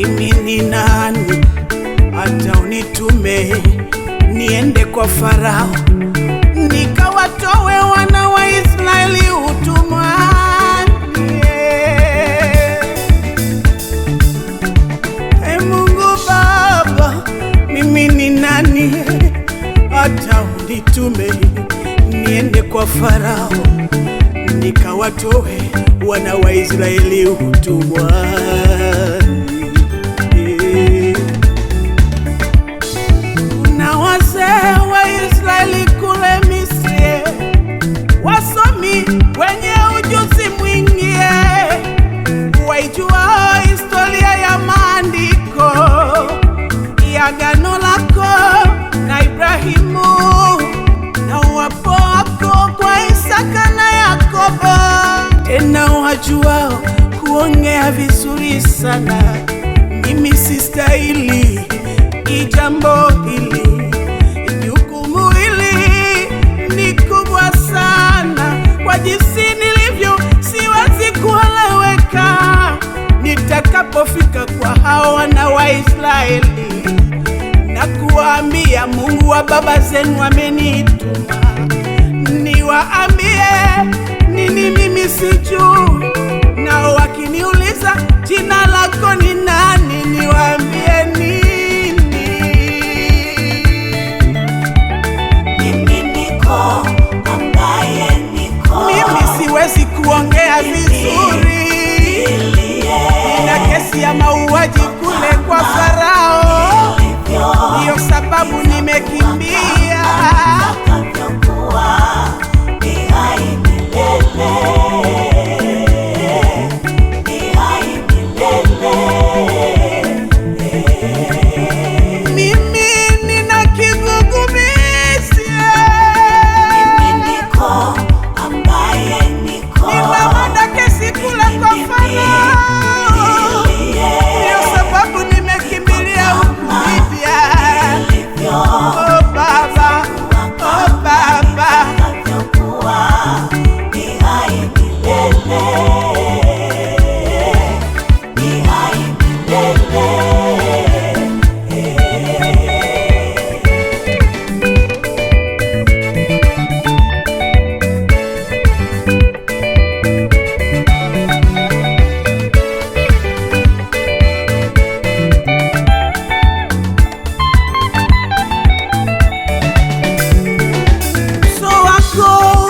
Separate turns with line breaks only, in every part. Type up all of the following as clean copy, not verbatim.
mimi ni nani hata unitume niende kwa Farao nikawatoe wana wa Israeli utumwani? Mungu Baba, mimi ni nani hata unitume niende kwa Farao nikawatoe wana wa Israeli utumwani? Kuna wazee wa Israeli kule Misri, wasomi wenye ujuzi mwingi, waijua historia ya maandiko ya agano lako na Ibrahimu na uwapo wako kwa Isaka na Yakobo. Tena wajua kuongea vizuri sana. Mimi sistahili jambo hili, jukumu hili ni kubwa sana. Kwa jinsi nilivyo siwezi kueleweka. Nitakapofika kwa hao wana wa Israeli na kuwaambia Mungu wa baba zenu amenituma niwaambie nini, mimi sijui. Nao wakiniuliza jina lako ni nani, niwaambie nini? Mimi siwezi kuongea vizuri. Nina kesi ya mauaji kule kwa Farao, ndiyo sababu nimekimbia.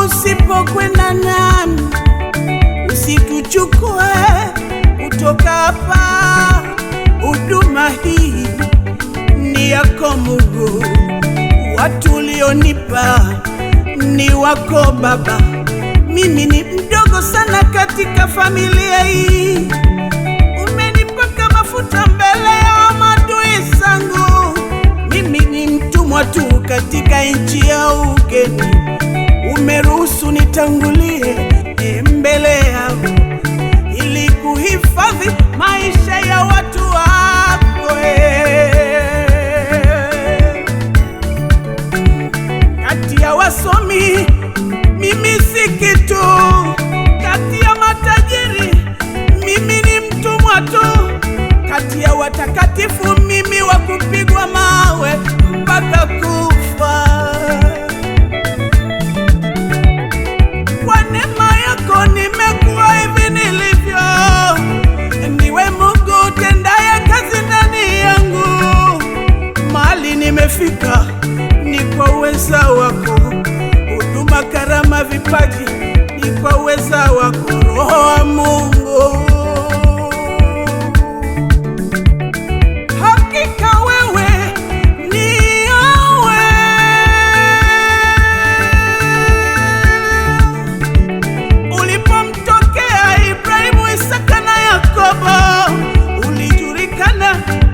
Usipokwenda nami, usituchukue kutoka hapa. Huduma hii ni yako Mungu, watu ulionipa ni wako Baba. Mimi ni mdogo sana katika familia hii. Umenipaka mafuta mbele ya maadui zangu. Mimi ni mtumwa tu katika nchi ya ugeni. Umeruhusu nitangulie mbele yao ili kuhifadhi maisha ya watu wako. Kati ya wasomi mimi si kitu, kati ya matajiri mimi ni mtumwa tu, kati ya watakatifu mimi wa kupigwa mawe mpaka kufa. Nimekuwa hivi nilivyo, ndiwe Mungu utendaye kazi ndani yangu. Mahali nimefika ni kwa uweza wako. Huduma, karama, vipaji ni kwa uweza wako, Roho wa Mungu. Hakika wewe ni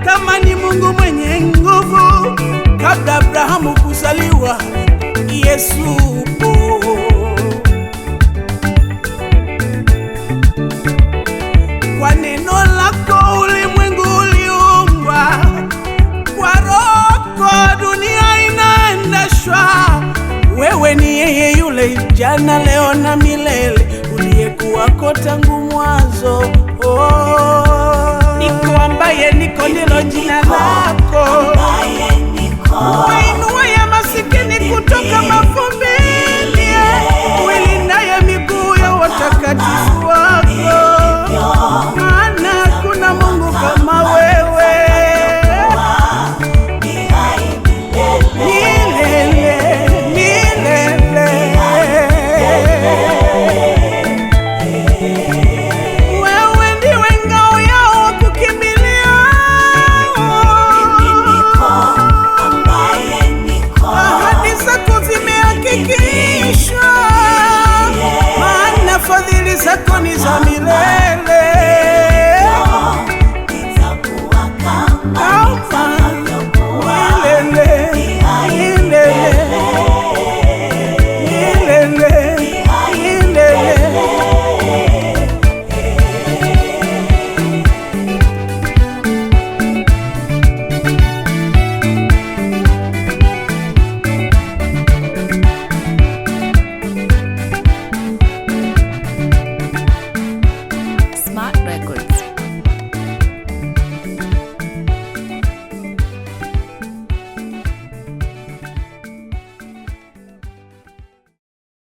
kama ni Mungu mwenye nguvu. Kabla Abrahamu kuzaliwa, Yesu upo. Kwa neno lako ulimwengu uliumbwa, kwa roho dunia inaendeshwa. Wewe ni yeye yule jana, leo na milele, uliyekuwako tangu mwanzo.